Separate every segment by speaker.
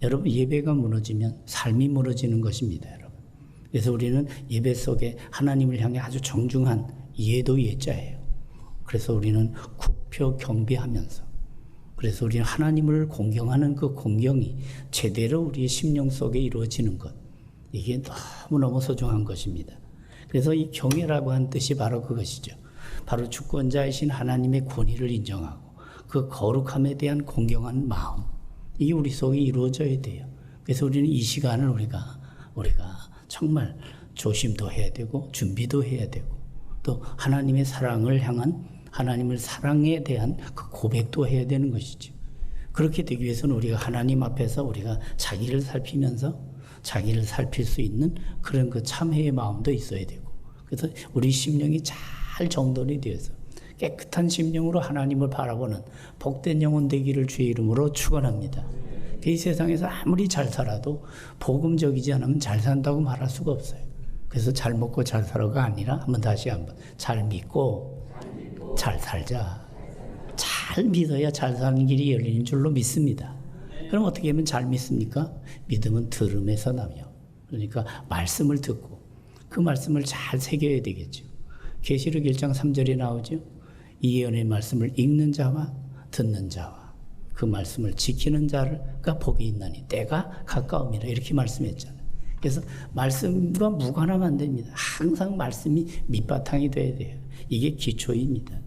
Speaker 1: 여러분, 예배가 무너지면 삶이 무너지는 것입니다, 여러분. 그래서 우리는 예배 속에 하나님을 향해 아주 정중한 예도 예자예요. 그래서 우리는 굽혀 경배하면서, 그래서 우리는 하나님을 공경하는 그 공경이 제대로 우리의 심령 속에 이루어지는 것, 이게 너무너무 소중한 것입니다. 그래서 이 경외라고 한 뜻이 바로 그것이죠. 바로 주권자이신 하나님의 권위를 인정하고 그 거룩함에 대한 공경한 마음, 이게 우리 속에 이루어져야 돼요. 그래서 우리는 이 시간을 우리가 정말 조심도 해야 되고 준비도 해야 되고, 또 하나님의 사랑을 향한, 하나님을 사랑에 대한 그 고백도 해야 되는 것이죠. 그렇게 되기 위해서는 우리가 하나님 앞에서 우리가 자기를 살피면서 자기를 살필 수 있는 그런 그 참회의 마음도 있어야 되고, 그래서 우리 심령이 잘 정돈이 되어서 깨끗한 심령으로 하나님을 바라보는 복된 영혼 되기를 주의 이름으로 축원합니다. 이 세상에서 아무리 잘 살아도 복음적이지 않으면 잘 산다고 말할 수가 없어요. 그래서 잘 먹고 잘 살아가 아니라, 한번 다시 한번, 잘 믿고 잘 살자. 잘 믿어야 잘 사는 길이 열리는 줄로 믿습니다. 그럼 어떻게 하면 잘 믿습니까? 믿음은 들음에서 나며, 그러니까 말씀을 듣고 그 말씀을 잘 새겨야 되겠죠. 계시록 1장 3절에 나오죠. 이 예언의 말씀을 읽는 자와 듣는 자와 그 말씀을 지키는 자가 복이 있나니 때가 가까움이라, 이렇게 말씀했잖아요. 그래서 말씀과 무관하면 안 됩니다. 항상 말씀이 밑바탕이 돼야 돼요. 이게 기초입니다.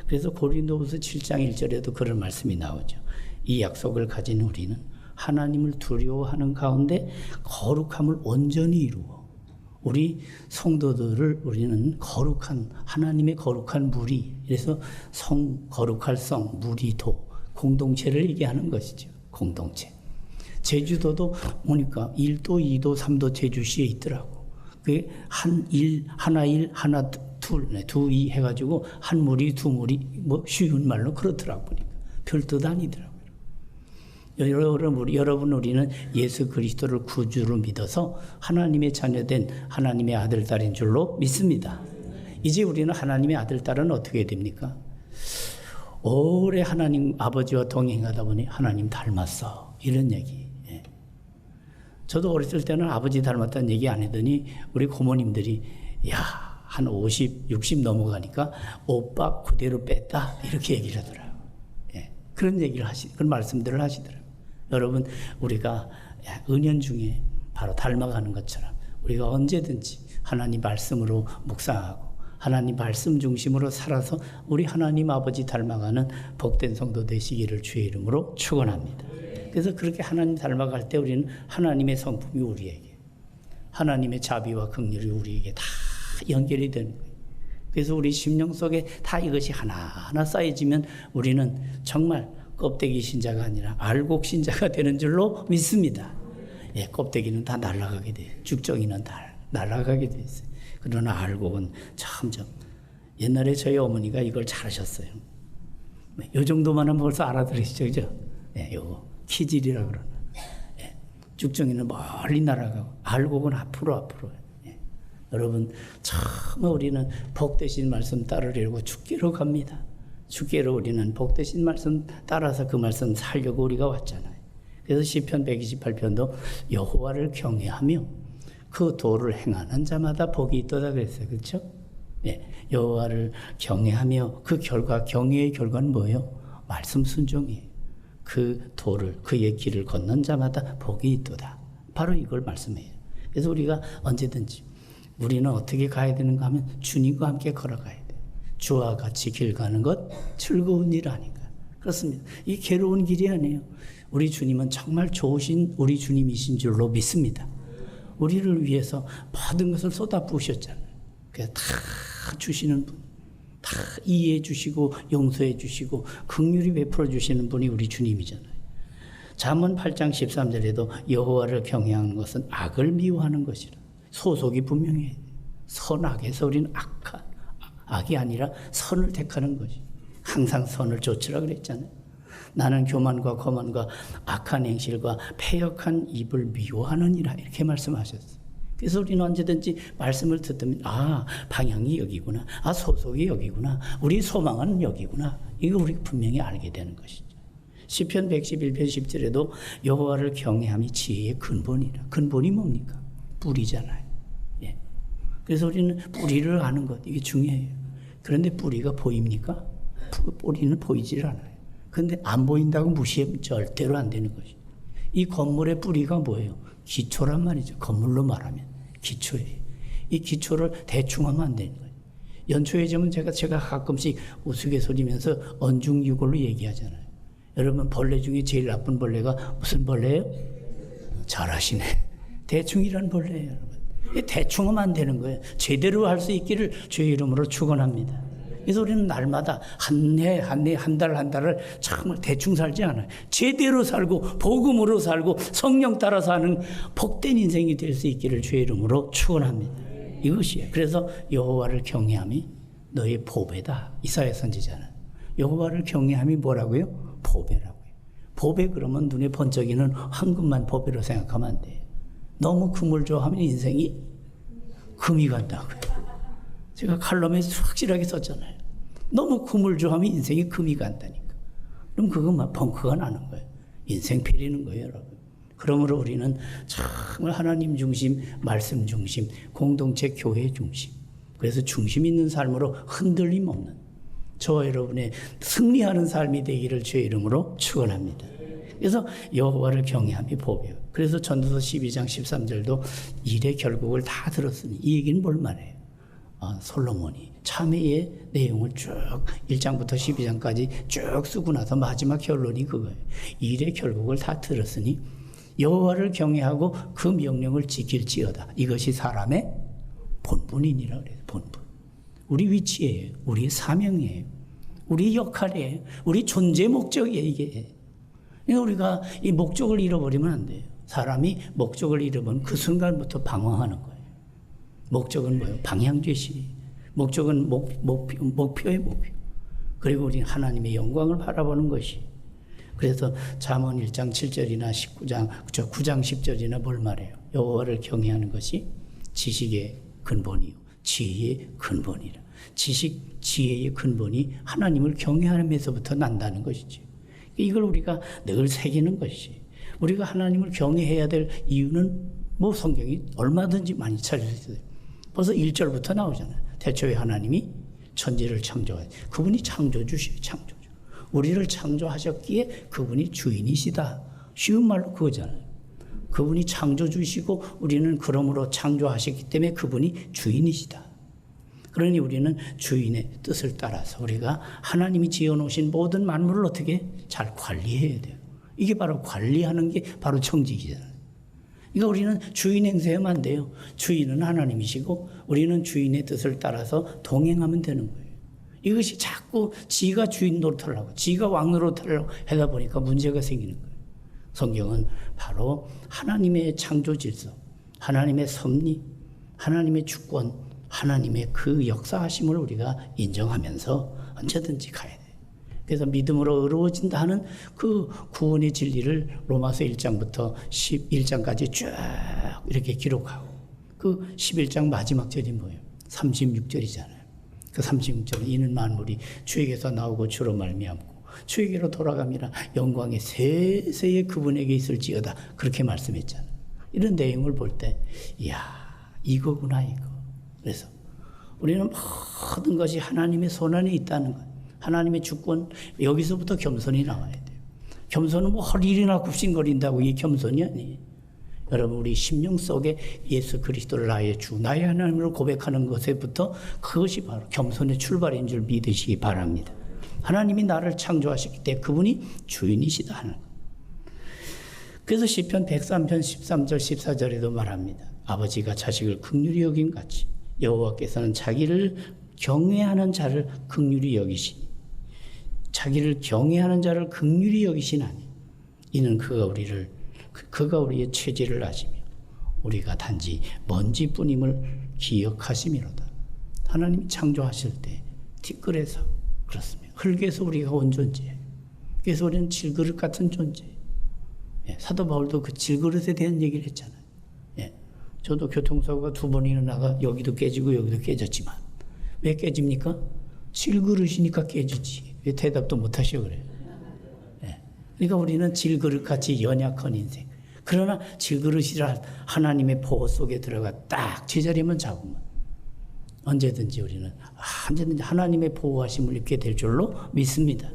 Speaker 1: 그래서 고린도후서 7장 1절에도 그런 말씀이 나오죠. 이 약속을 가진 우리는 하나님을 두려워하는 가운데 거룩함을 온전히 이루어 우리 성도들을 우리는 거룩한, 하나님의 거룩한 무리, 그래서 거룩할 성, 무리도, 공동체를 얘기하는 것이죠. 공동체. 제주도도 보니까 1도, 2도, 3도 제주시에 있더라고. 그게 하나 일, 하나 둘, 두, 이 해가지고 한 무리, 두 무리, 뭐 쉬운 말로 그렇더라고 보니까. 별뜻 아니더라고요. 여러분, 우리는 예수 그리스도를 구주로 믿어서 하나님의 자녀된 하나님의 아들, 딸인 줄로 믿습니다. 이제 우리는 하나님의 아들, 딸은 어떻게 됩니까? 오래 하나님 아버지와 동행하다 보니 하나님 닮았어, 이런 얘기. 예. 저도 어렸을 때는 아버지 닮았다는 얘기 안 하더니 우리 고모님들이 한 50, 60 넘어가니까 오빠 그대로 뺐다, 이렇게 얘기를 하더라고요. 예. 그런 그런 말씀들을 하시더라고요. 여러분, 우리가 은연중에 바로 닮아가는 것처럼 우리가 언제든지 하나님 말씀으로 묵상하고 하나님 말씀 중심으로 살아서 우리 하나님 아버지 닮아가는 복된 성도 되시기를 주의 이름으로 축원합니다. 그래서 그렇게 하나님 닮아갈 때 우리는 하나님의 성품이 우리에게, 하나님의 자비와 긍휼이 우리에게 다 연결이 되는 거예요. 그래서 우리 심령 속에 다 이것이 하나하나 쌓여지면 우리는 정말 껍데기 신자가 아니라 알곡 신자가 되는 줄로 믿습니다. 예, 껍데기는 다 날아가게 돼요. 죽정이는 다 날아가게 돼 있어요. 그러나 알곡은 점점, 옛날에 저희 어머니가 이걸 잘하셨어요. 요 정도만 하면 벌써 알아들으시죠, 그죠? 예, 요거 키질이라 그러나. 예, 죽정이는 멀리 날아가고 알곡은 앞으로. 예. 여러분, 처음 우리는 복되신 말씀 따르려고 죽기로 갑니다. 주께로 우리는 복되신 말씀 따라서 그 말씀 살려고 우리가 왔잖아요. 그래서 시편 128편도 여호와를 경외하며 그 도를 행하는 자마다 복이 있도다 그랬어요. 그렇죠? 예, 여호와를 경외하며 그 결과, 경외의 결과는 뭐예요? 말씀 순종이에요. 그 도를, 그의 길을 걷는 자마다 복이 있도다. 바로 이걸 말씀해요. 그래서 우리가 언제든지 우리는 어떻게 가야 되는가 하면 주님과 함께 걸어가야 돼요. 주와 같이 길 가는 것 즐거운 일 아닌가. 그렇습니다. 이 괴로운 길이 아니에요. 우리 주님은 정말 좋으신 우리 주님이신 줄로 믿습니다. 우리를 위해서 모든 것을 쏟아부으셨잖아요. 그래서 다 주시는 분, 다 이해해 주시고 용서해 주시고 긍휼히 베풀어 주시는 분이 우리 주님이잖아요. 잠언 8장 13절에도 여호와를 경외하는 것은 악을 미워하는 것이라. 소속이 분명해요. 선악에서 우리는 악이 아니라 선을 택하는 거지. 항상 선을 좇으라 그랬잖아요. 나는 교만과 거만과 악한 행실과 패역한 입을 미워하느니라, 이렇게 말씀하셨어요. 그래서 우리는 언제든지 말씀을 듣면 방향이 여기구나, 소속이 여기구나, 우리 소망은 여기구나, 이거 우리 분명히 알게 되는 것이죠. 시편 111편 10절에도 여호와를 경외함이 지혜의 근본이라. 근본이 뭡니까? 뿌리잖아요. 예. 그래서 우리는 뿌리를 아는 것, 이게 중요해요. 그런데 뿌리가 보입니까? 뿌리는 보이질 않아요. 그런데 안 보인다고 무시하면 절대로 안 되는 것이죠. 이 건물의 뿌리가 뭐예요? 기초란 말이죠. 건물로 말하면 기초예요. 이 기초를 대충 하면 안 되는 거예요. 연초에 제가 가끔씩 우스갯소리면서 언중유골로 얘기하잖아요. 여러분, 벌레 중에 제일 나쁜 벌레가 무슨 벌레예요? 잘하시네. 대충이란 벌레예요, 여러분. 대충 하면 안 되는 거예요. 제대로 할 수 있기를 주의 이름으로 축원합니다. 그래서 우리는 날마다 한 해, 한 달을 정말 대충 살지 않아요. 제대로 살고 복음으로 살고 성령 따라 사는 복된 인생이 될 수 있기를 주의 이름으로 축원합니다. 이것이에요. 그래서 여호와를 경외함이 너의 보배다. 이사야 선지자는 여호와를 경외함이 뭐라고요? 보배라고요. 보배 그러면 눈에 번쩍이는 황금만 보배로 생각하면 안 돼요. 너무 금을 좋아하면 인생이 금이 간다고요. 제가 칼럼에 확실하게 썼잖아요. 너무 금을 좋아하면 인생이 금이 간다니까. 그럼 그것만 벙커가 나는 거예요. 인생 패리는 거예요, 여러분. 그러므로 우리는 정말 하나님 중심, 말씀 중심, 공동체 교회 중심. 그래서 중심 있는 삶으로 흔들림 없는 저와 여러분의 승리하는 삶이 되기를 주의 이름으로 축원합니다. 그래서 여호와를 경외함이 보배요. 그래서 전도서 12장 13절도 일의 결국을 다 들었으니 이 얘기는 뭘 말해요? 솔로몬이 참회의 내용을 쭉 1장부터 12장까지 쭉 쓰고 나서 마지막 결론이 그거예요. 일의 결국을 다 들었으니 여호와를 경외하고 그 명령을 지킬지어다. 이것이 사람의 본분이니라 그래요. 본분. 우리 위치예요. 우리의 사명이에요. 우리 역할이에요. 우리 존재 목적이에요. 이게. 그러니까 우리가 이 목적을 잃어버리면 안 돼요. 사람이 목적을 잃어버리면 그 순간부터 방황하는 거예요. 목적은 뭐예요? 방향제시. 목적은 목표의 목표. 그리고 우리는 하나님의 영광을 바라보는 것이. 그래서 잠언 1장 7절이나 9장 10절이나 뭘 말해요? 여호와를 경외하는 것이 지식의 근본이요 지혜의 근본이라. 지식, 지혜의 근본이 하나님을 경외함에서부터 난다는 것이지. 이걸 우리가 늘 새기는 것이지. 우리가 하나님을 경외해야 될 이유는 뭐 성경이 얼마든지 많이 찾을 수 있어요. 벌써 1절부터 나오잖아요. 태초에 하나님이 천지를 창조하셨. 그분이 창조주시요, 창조주. 우리를 창조하셨기에 그분이 주인이시다. 쉬운 말로 그거잖아요. 그분이 창조주시고 우리는 그러므로 창조하셨기 때문에 그분이 주인이시다. 그러니 우리는 주인의 뜻을 따라서 우리가 하나님이 지어놓으신 모든 만물을 어떻게 잘 관리해야 돼요. 이게 바로 관리하는 게 바로 청지기잖아요. 그러니까 우리는 주인 행세하면 안 돼요. 주인은 하나님이시고 우리는 주인의 뜻을 따라서 동행하면 되는 거예요. 이것이 자꾸 지가 주인 노릇을 하고 지가 왕 노릇을 하다 보니까 문제가 생기는 거예요. 성경은 바로 하나님의 창조 질서, 하나님의 섭리, 하나님의 주권, 하나님의 그 역사하심을 우리가 인정하면서 언제든지 가야 돼요. 그래서 믿음으로 의로워진다 하는 그 구원의 진리를 로마서 1장부터 11장까지 쭉 이렇게 기록하고 그 11장 마지막 절이 뭐예요? 36절이잖아요. 그 36절은 이는 만물이 주에게서 나오고 주로 말미암고 주에게로 돌아감이라 영광의 세세의 그분에게 있을지어다. 그렇게 말씀했잖아요. 이런 내용을 볼 때 이야 이거구나 이거. 그래서 우리는 모든 것이 하나님의 손안에 있다는 것. 하나님의 주권, 여기서부터 겸손이 나와야 돼요. 겸손은 뭐 허리나 굽신거린다고 이게 겸손이 아니에요. 여러분 우리 심령 속에 예수 그리스도를 나의 주, 나의 하나님을 고백하는 것에부터 그것이 바로 겸손의 출발인 줄 믿으시기 바랍니다. 하나님이 나를 창조하셨기 때문에 그분이 주인이시다 하는 것. 그래서 시편 103편 13절 14절에도 말합니다. 아버지가 자식을 긍휼히 여김 같이 여호와께서는 자기를 경외하는 자를 긍휼히 여기시니 자기를 경외하는 자를 긍휼히 여기시나니 이는 그가 우리의 체질을 아시며 우리가 단지 먼지뿐임을 기억하심이로다. 하나님이 창조하실 때 티끌에서 그렇습니다. 흙에서 우리가 온 존재예요. 그래서 우리는 질그릇 같은 존재예요. 예, 사도 바울도 그 질그릇에 대한 얘기를 했잖아요. 예, 저도 교통사고가 2번 일어나가 여기도 깨지고 여기도 깨졌지만 왜 깨집니까? 질그릇이니까 깨지지. 왜 대답도 못 하시오 그래요. 예. 그러니까 우리는 질그릇같이 연약한 인생. 그러나 질그릇이라 하나님의 보호 속에 들어가 딱 제자리만 잡으면 언제든지 우리는 언제든지 하나님의 보호하심을 입게 될 줄로 믿습니다.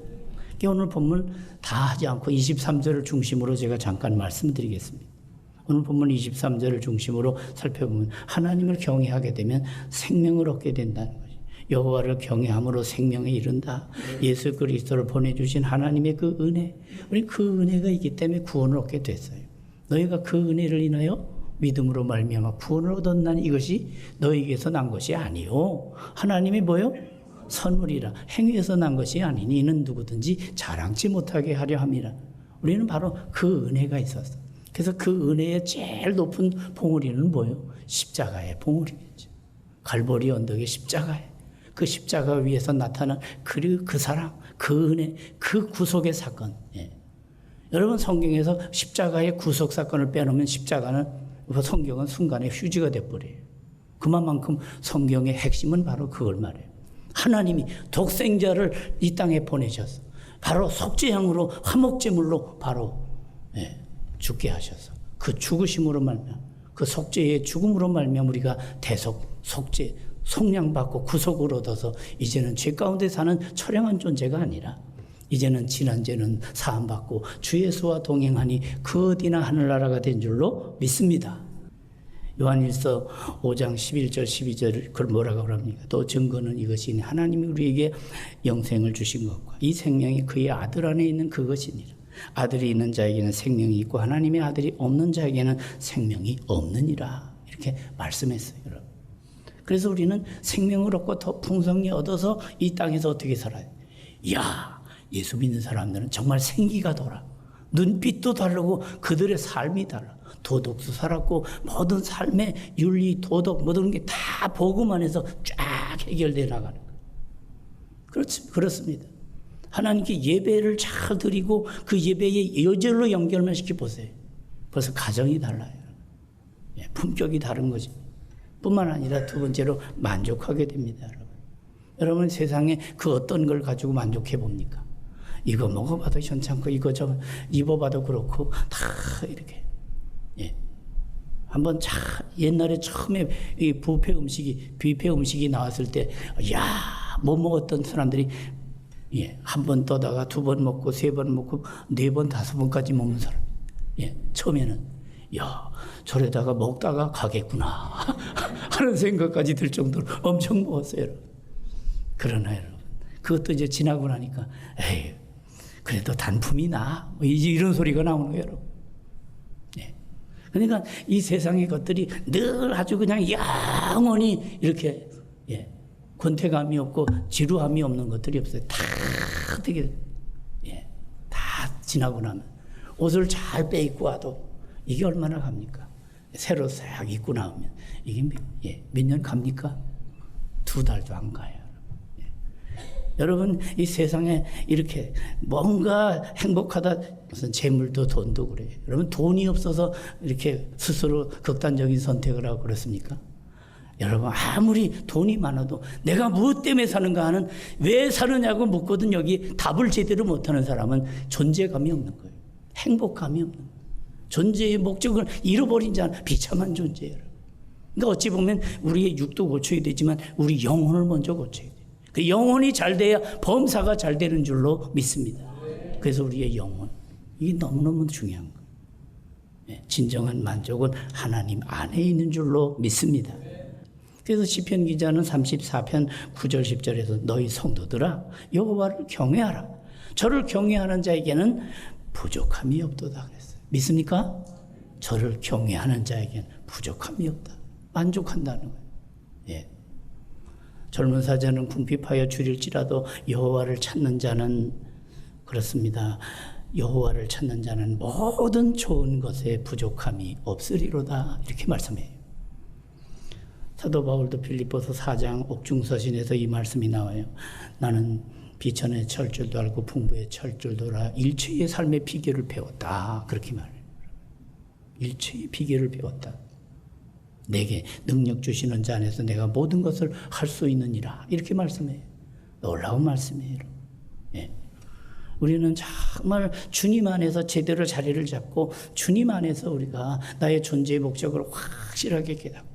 Speaker 1: 오늘 본문 다 하지 않고 23절을 중심으로 제가 잠깐 말씀드리겠습니다. 오늘 본문 23절을 중심으로 살펴보면 하나님을 경외하게 되면 생명을 얻게 된다는 거죠. 여호와를 경외함으로 생명에 이른다. 예수 그리스도를 보내주신 하나님의 그 은혜, 우리 그 은혜가 있기 때문에 구원을 얻게 됐어요. 너희가 그 은혜를 인하여 믿음으로 말미암아 구원을 얻었나니 이것이 너희에게서 난 것이 아니요 하나님의 뭐요? 선물이라. 행위에서 난 것이 아니니 이는 누구든지 자랑치 못하게 하려 함이라. 우리는 바로 그 은혜가 있었어. 그래서 그 은혜의 제일 높은 봉우리는 뭐요? 십자가의 봉우리겠죠. 갈보리 언덕의 십자가에 그 십자가 위에서 나타난 그 사랑, 그 은혜, 그 구속의 사건. 예. 여러분 성경에서 십자가의 구속 사건을 빼놓으면 십자가는 성경은 순간에 휴지가 돼버려요. 그만큼 성경의 핵심은 바로 그걸 말해요. 하나님이 독생자를 이 땅에 보내셔서 바로 속죄양으로 화목제물로 바로 죽게 하셔서 그 죽으심으로 말미암아 그 속죄의 죽음으로 말미암아 우리가 속죄 속량받고 구속을 얻어서 이제는 죄 가운데 사는 처량한 존재가 아니라 이제는 지난 죄는 사함받고 주 예수와 동행하니 그 어디나 하늘나라가 된 줄로 믿습니다. 요한일서 5장 11절 12절 그걸 뭐라고 합니까? 또 증거는 이것이니 하나님이 우리에게 영생을 주신 것과 이 생명이 그의 아들 안에 있는 그것이니라. 아들이 있는 자에게는 생명이 있고 하나님의 아들이 없는 자에게는 생명이 없느니라. 이렇게 말씀했어요, 여러분. 그래서 우리는 생명을 얻고 더 풍성히 얻어서 이 땅에서 어떻게 살아요? 이야, 예수 믿는 사람들은 정말 생기가 돌아. 눈빛도 다르고 그들의 삶이 달라. 도덕도 살았고 모든 삶의 윤리, 도덕 모든 게 다 복음 안에서 쫙 해결되어 나가는 거예요. 그렇습니다. 하나님께 예배를 잘 드리고 그 예배의 여절로 연결만 시켜보세요. 벌써 가정이 달라요. 품격이 다른 거죠. 뿐만 아니라 두 번째로 만족하게 됩니다. 여러분 세상에 그 어떤 걸 가지고 만족해 봅니까? 이거 먹어봐도 괜찮고 이거 저 입어봐도 그렇고 다 이렇게. 한번 옛날에 처음에 이 뷔페 음식이 나왔을 때, 못 먹었던 사람들이 한 번 떠다가 두 번 먹고 세 번 먹고 네 번 다섯 번까지 먹는 사람. 처음에는 저래다가 먹다가 가겠구나 하는 생각까지 들 정도로 엄청 먹었어요, 여러분. 그러나 여러분, 그것도 이제 지나고 나니까 에이, 그래도 단품이 나. 이런 소리가 나오는 거예요, 여러분. 그러니까 이 세상의 것들이 늘 아주 그냥 영원히 이렇게 권태감이 없고 지루함이 없는 것들이 없어요. 다 되게 다 지나고 나면 옷을 잘 빼입고 와도 이게 얼마나 갑니까? 새로 싹 입고 나오면 이게 몇 년 갑니까? 2달도 안 가요. 여러분 이 세상에 이렇게 뭔가 행복하다 무슨 재물도 돈도 그래요. 여러분 돈이 없어서 이렇게 스스로 극단적인 선택을 하고 그렇습니까? 여러분 아무리 돈이 많아도 내가 무엇 때문에 사는가 하는 왜 사느냐고 묻거든 여기 답을 제대로 못하는 사람은 존재감이 없는 거예요. 행복감이 없는 거예요. 존재의 목적을 잃어버린 자는 비참한 존재예요. 그러니까 어찌 보면 우리의 육도 고쳐야 되지만 우리 영혼을 먼저 고쳐야 돼요. 그 영혼이 잘 돼야 범사가 잘 되는 줄로 믿습니다. 그래서 우리의 영혼, 이게 너무너무 중요한 거예요. 진정한 만족은 하나님 안에 있는 줄로 믿습니다. 그래서 시편 기자는 34편 9절 10절에서 너희 성도들아 여호와를 경외하라. 저를 경외하는 자에게는 부족함이 없도다 그랬어요. 믿습니까? 저를 경외하는 자에게는 부족함이 없다. 만족한다는 거예요. 젊은 사자는 궁핍하여 줄일지라도 여호와를 찾는 자는 그렇습니다. 여호와를 찾는 자는 모든 좋은 것에 부족함이 없으리로다. 이렇게 말씀해요. 사도 바울도 필립보서 4장 옥중서신에서 이 말씀이 나와요. 나는 비천의 철줄도 알고 풍부의 철줄도 알아 일체의 삶의 비결을 배웠다. 그렇게 말해요. 일체의 비결을 배웠다. 내게 능력 주시는 자 안에서 내가 모든 것을 할 수 있느니라. 이렇게 말씀해요. 놀라운 말씀이에요. 우리는 정말 주님 안에서 제대로 자리를 잡고 주님 안에서 우리가 나의 존재의 목적을 확실하게 깨닫고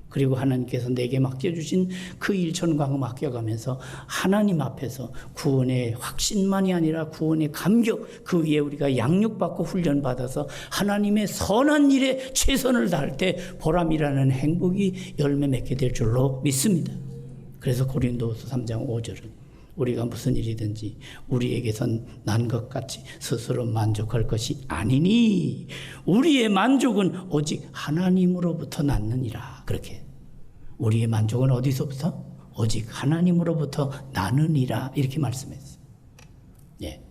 Speaker 1: 그리고 하나님께서 내게 맡겨주신 그 일천광을 맡겨가면서 하나님 앞에서 구원의 확신만이 아니라 구원의 감격 그 위에 우리가 양육받고 훈련받아서 하나님의 선한 일에 최선을 다할 때 보람이라는 행복이 열매 맺게 될 줄로 믿습니다. 그래서 고린도후서 3장 5절은 우리가 무슨 일이든지 우리에게선 난 것 같이 스스로 만족할 것이 아니니 우리의 만족은 오직 하나님으로부터 났느니라. 그렇게 우리의 만족은 어디서부터? 오직 하나님으로부터 나느니라. 이렇게 말씀했어요. 예.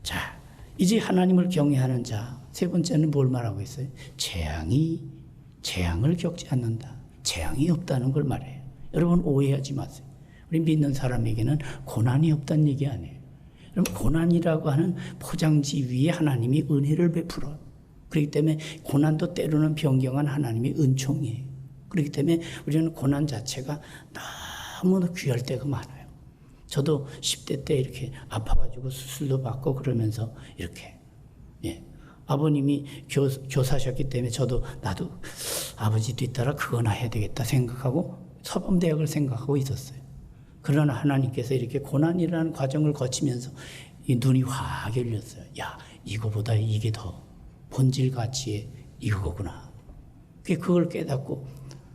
Speaker 1: 자, 이제 하나님을 경외하는 자. 세 번째는 뭘 말하고 있어요? 재앙을 겪지 않는다. 재앙이 없다는 걸 말해요. 여러분 오해하지 마세요. 우리 믿는 사람에게는 고난이 없다는 얘기 아니에요. 여러분 고난이라고 하는 포장지 위에 하나님이 은혜를 베풀어요. 그렇기 때문에 고난도 때로는 변경한 하나님의 은총이에요. 그렇기 때문에 우리는 고난 자체가 너무나 귀할 때가 많아요. 저도 10대 때 이렇게 아파가지고 수술도 받고 그러면서 이렇게 아버님이 교사셨기 때문에 나도 아버지 뒤따라 그거나 해야 되겠다 생각하고 서범대학을 생각하고 있었어요. 그러나 하나님께서 이렇게 고난이라는 과정을 거치면서 이 눈이 확 열렸어요. 야, 이거보다 이게 더 본질 가치의 이거구나. 그걸 깨닫고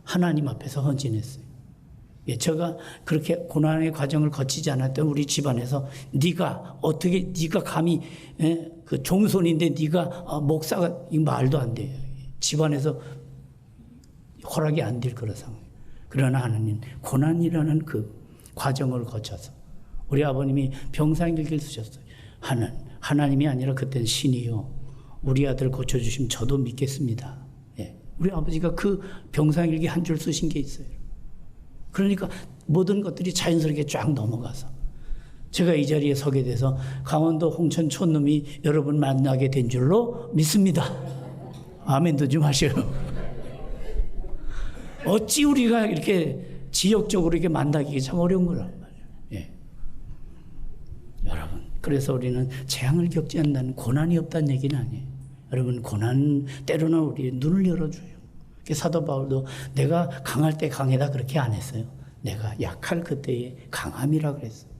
Speaker 1: 하나님 앞에서 헌신했어요. 제가 그렇게 고난의 과정을 거치지 않았던 우리 집안에서 네가 감히 그 종손인데 네가 목사가 이 말도 안 돼요. 집안에서 허락이 안 될 그런 상황. 그러나 하나님 고난이라는 그 과정을 거쳐서 우리 아버님이 병상일기를 쓰셨어요. 하나님이 아니라 그때는 신이요. 우리 아들 고쳐주시면 저도 믿겠습니다. 우리 아버지가 그 병상일기 한 줄 쓰신 게 있어요. 그러니까 모든 것들이 자연스럽게 쫙 넘어가서 제가 이 자리에 서게 돼서 강원도 홍천 촌놈이 여러분 만나게 된 줄로 믿습니다. 아멘도 좀 하셔요. 어찌 우리가 이렇게 지역적으로 이렇게 만나기 참 어려운 거란 말이에요. 여러분, 그래서 우리는 재앙을 겪지 않는다는 고난이 없다는 얘기는 아니에요. 여러분, 고난 때로는 우리 눈을 열어줘요. 사도 바울도 내가 강할 때 강해다 그렇게 안 했어요. 내가 약할 그때의 강함이라 그랬어요.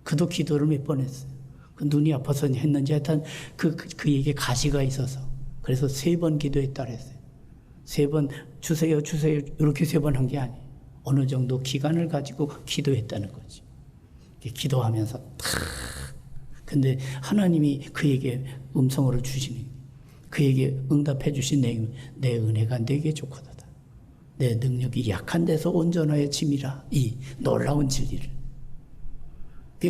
Speaker 1: 그도 기도를 몇 번 했어요. 그 눈이 아파서 했는지 하여튼 그에게 가시가 있어서 그래서 3번 기도했다 그랬어요. 3번 주세요 이렇게 3번 한 게 아니에요. 어느 정도 기간을 가지고 기도했다는 거지. 기도하면서 근데 하나님이 그에게 음성을 주시니 그에게 응답해 주신 내 은혜가 내게 좋거다. 내 능력이 약한 데서 온전하여 짐이라. 이 놀라운 진리를.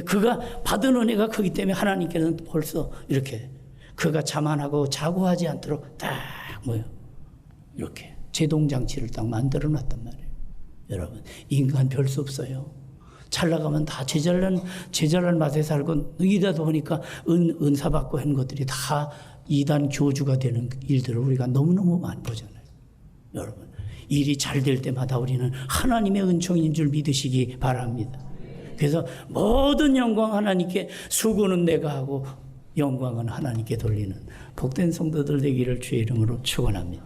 Speaker 1: 그가 받은 은혜가 크기 때문에 하나님께서는 벌써 이렇게 그가 자만하고 자고하지 않도록 딱 이렇게 제동장치를 딱 만들어 놨단 말이에요. 여러분, 인간 별 수 없어요. 잘 나가면 다 제잘난 맛에 살고 이러다 보니까 은사 받고 하는 것들이 다 이단 교주가 되는 일들을 우리가 너무너무 많이 보잖아요. 여러분, 일이 잘 될 때마다 우리는 하나님의 은총인 줄 믿으시기 바랍니다. 그래서 모든 영광 하나님께, 수고는 내가 하고 영광은 하나님께 돌리는 복된 성도들 되기를 주의 이름으로 축원합니다.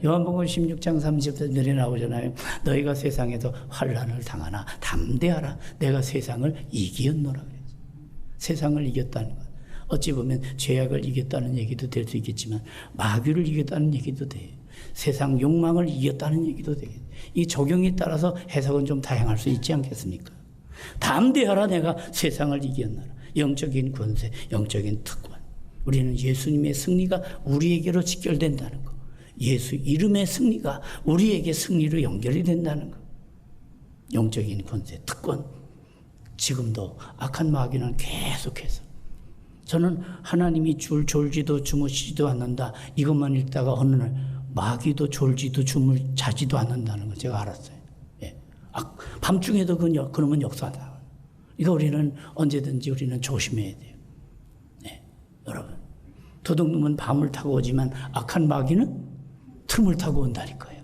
Speaker 1: 요한복음 16장 30절에 나오잖아요. 너희가 세상에서 환난을 당하나 담대하라. 내가 세상을 이기었노라 그랬죠. 세상을 이겼다는 것. 어찌 보면 죄악을 이겼다는 얘기도 될 수 있겠지만 마귀를 이겼다는 얘기도 돼요. 세상 욕망을 이겼다는 얘기도 돼요. 이 적용에 따라서 해석은 좀 다양할 수 있지 않겠습니까? 담대하라. 내가 세상을 이겼노라. 영적인 권세, 영적인 특권. 우리는 예수님의 승리가 우리에게로 직결된다는 것. 예수 이름의 승리가 우리에게 승리로 연결이 된다는 것. 영적인 권세, 특권. 지금도 악한 마귀는 계속해서 저는 하나님이 졸지도 주무시지도 않는다 이것만 읽다가 어느 날 마귀도 졸지도 자지도 않는다는 걸 제가 알았어요. 밤중에도 그러면 역사다. 이거 우리는 언제든지 우리는 조심해야 돼요. 여러분, 도둑놈은 밤을 타고 오지만 악한 마귀는 틈을 타고 온다니까요.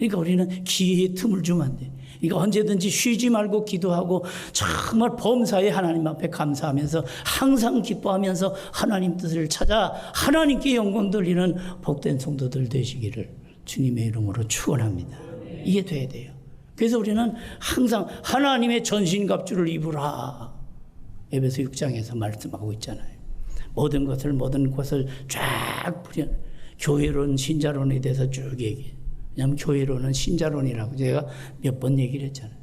Speaker 1: 그러니까 우리는 기회의 틈을 주면 안 돼. 그러니까 언제든지 쉬지 말고 기도하고 정말 범사에 하나님 앞에 감사하면서 항상 기뻐하면서 하나님 뜻을 찾아 하나님께 영광 돌리는 복된 성도들 되시기를 주님의 이름으로 축원합니다. 이게 돼야 돼요. 그래서 우리는 항상 하나님의 전신갑주를 입으라. 에베소 6장에서 말씀하고 있잖아요. 모든 것을 쫙 부려. 교회론, 신자론에 대해서 쭉 얘기해요. 왜냐하면 교회론은 신자론이라고 제가 몇 번 얘기를 했잖아요.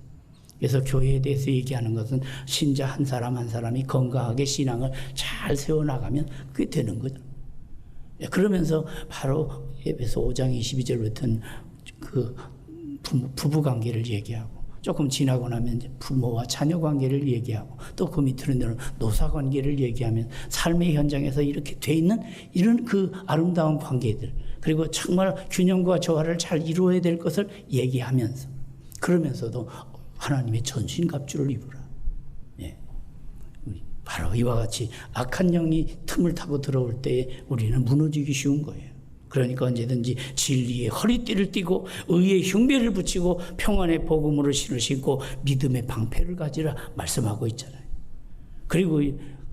Speaker 1: 그래서 교회에 대해서 얘기하는 것은 신자 한 사람 한 사람이 건강하게 신앙을 잘 세워나가면 그게 되는 거죠. 그러면서 바로 에베소 5장 22절부터는 그 부부 관계를 얘기하고 조금 지나고 나면 이제 부모와 자녀 관계를 얘기하고 또 그 밑으로는 노사 관계를 얘기하면 삶의 현장에서 이렇게 돼 있는 이런 그 아름다운 관계들 그리고 정말 균형과 조화를 잘 이루어야 될 것을 얘기하면서 그러면서도 하나님의 전신갑주를 입으라. 예. 바로 이와 같이 악한 영이 틈을 타고 들어올 때에 우리는 무너지기 쉬운 거예요. 그러니까 언제든지 진리의 허리띠를 띠고 의의 흉배를 붙이고 평안의 복음으로 신으시고 믿음의 방패를 가지라 말씀하고 있잖아요. 그리고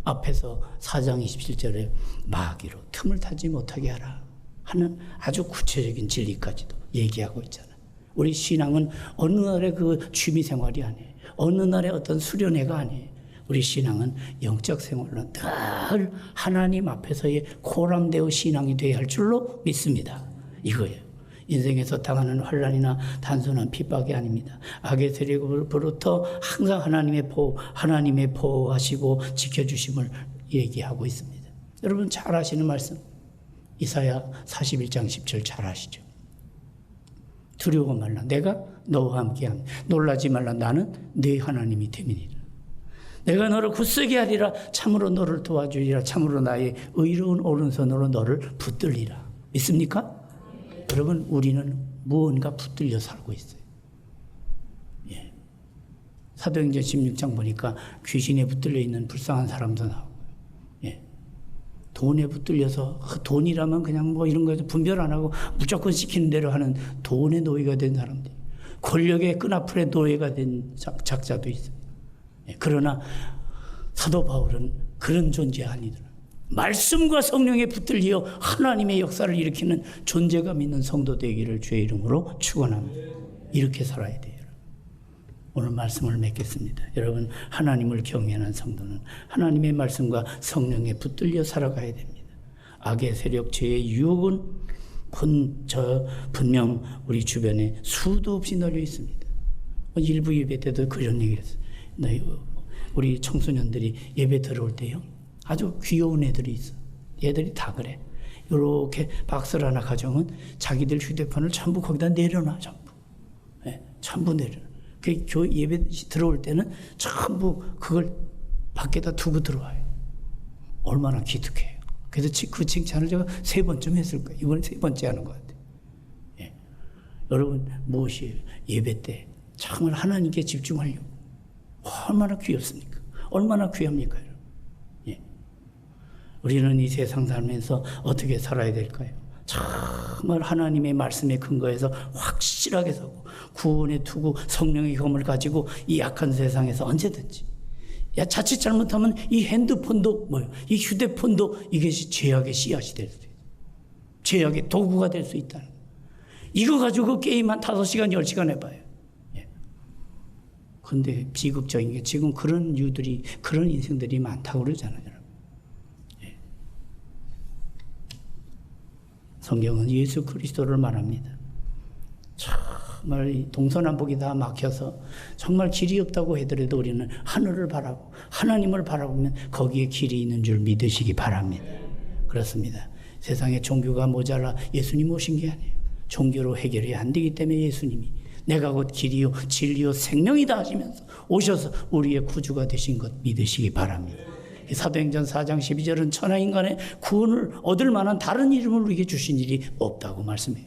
Speaker 1: 앞에서 4장 27절에 마귀로 틈을 타지 못하게 하라 하는 아주 구체적인 진리까지도 얘기하고 있잖아요. 우리 신앙은 어느 날의 그 취미생활이 아니에요. 어느 날의 어떤 수련회가 아니에요. 우리 신앙은 영적 생활로 늘 하나님 앞에서의 코람되어 신앙이 되어야 할 줄로 믿습니다. 이거예요. 인생에서 당하는 환난이나 단순한 핍박이 아닙니다. 악의 세력으로부터 항상 하나님의 보호하시고 지켜주심을 얘기하고 있습니다. 여러분 잘 아시는 말씀 이사야 41장 10절 잘 아시죠? 두려워 말라 내가 너와 함께함 놀라지 말라 나는 네 하나님이 됨이니라. 내가 너를 굳세게 하리라 참으로 너를 도와주리라 참으로 나의 의로운 오른손으로 너를 붙들리라. 믿습니까? 여러분 우리는 무언가 붙들려 살고 있어요. 예. 사도행전 16장 보니까 귀신에 붙들려 있는 불쌍한 사람도 나오고요. 예. 돈에 붙들려서 돈이라면 그냥 뭐 이런 거 분별 안 하고 무조건 시키는 대로 하는 돈의 노예가 된 사람들, 권력의 끈앞풀의 노예가 된 작자도 있어요. 그러나 사도 바울은 그런 존재 아니더라. 말씀과 성령에 붙들려 하나님의 역사를 일으키는 존재감 있는 성도 되기를 주의 이름으로 축원합니다. 이렇게 살아야 돼요. 오늘 말씀을 맺겠습니다. 여러분 하나님을 경외하는 성도는 하나님의 말씀과 성령에 붙들려 살아가야 됩니다. 악의 세력, 죄의 유혹은 분명 우리 주변에 수도 없이 널려 있습니다. 일부 예배 때도 그런 얘기를 했어요. 우리 청소년들이 예배 들어올 때요 아주 귀여운 애들이 있어. 애들이 다 그래. 이렇게 박스를 하나 가져오면 자기들 휴대폰을 전부 거기다 내려놔. 전부. 네, 전부 내려놔. 그 예배 들어올 때는 전부 그걸 밖에다 두고 들어와요. 얼마나 기특해요. 그래서 그 칭찬을 제가 3번쯤 했을 거예요. 이번에 3번째 하는 것 같아요. 예. 여러분 무엇이에요? 예배 때 정말 하나님께 집중하려고. 얼마나 귀엽습니까? 얼마나 귀합니까? 예. 우리는 이 세상 살면서 어떻게 살아야 될까요? 정말 하나님의 말씀에 근거해서 확실하게 서고 구원의 투구 성령의 힘을 가지고 이 약한 세상에서 언제든지 자칫 잘못하면 이 핸드폰도 이 휴대폰도 이것이 죄악의 씨앗이 될 수 있어요. 죄악의 도구가 될 수 있다는 거예요. 이거 가지고 게임 한 5시간 10시간 해봐요. 근데 비극적인 게 지금 그런 인생들이 많다고 그러잖아요. 예. 성경은 예수 그리스도를 말합니다. 정말 동서남북이 다 막혀서 정말 길이 없다고 하더라도 우리는 하늘을 바라고 하나님을 바라보면 거기에 길이 있는 줄 믿으시기 바랍니다. 그렇습니다. 세상에 종교가 모자라 예수님 오신 게 아니에요. 종교로 해결이 안 되기 때문에 예수님이 내가 곧 길이요 진리요 생명이다 하시면서 오셔서 우리의 구주가 되신 것 믿으시기 바랍니다. 사도행전 4장 12절은 천하인간의 구원을 얻을 만한 다른 이름을 우리에게 주신 일이 없다고 말씀해요.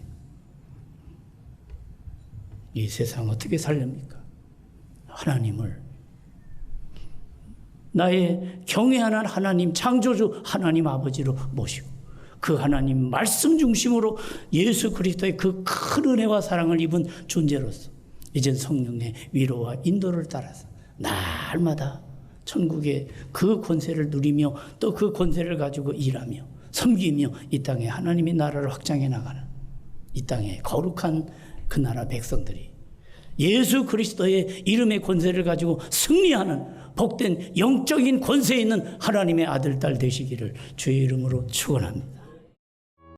Speaker 1: 이 세상 어떻게 살렵니까? 하나님을 나의 경외하는 하나님 창조주 하나님 아버지로 모시고 그 하나님 말씀 중심으로 예수 그리스도의 그 큰 은혜와 사랑을 입은 존재로서 이젠 성령의 위로와 인도를 따라서 날마다 천국의 그 권세를 누리며 또 그 권세를 가지고 일하며 섬기며 이 땅에 하나님의 나라를 확장해 나가는 이 땅의 거룩한 그 나라 백성들이 예수 그리스도의 이름의 권세를 가지고 승리하는 복된 영적인 권세 있는 하나님의 아들, 딸 되시기를 주의 이름으로 축원합니다.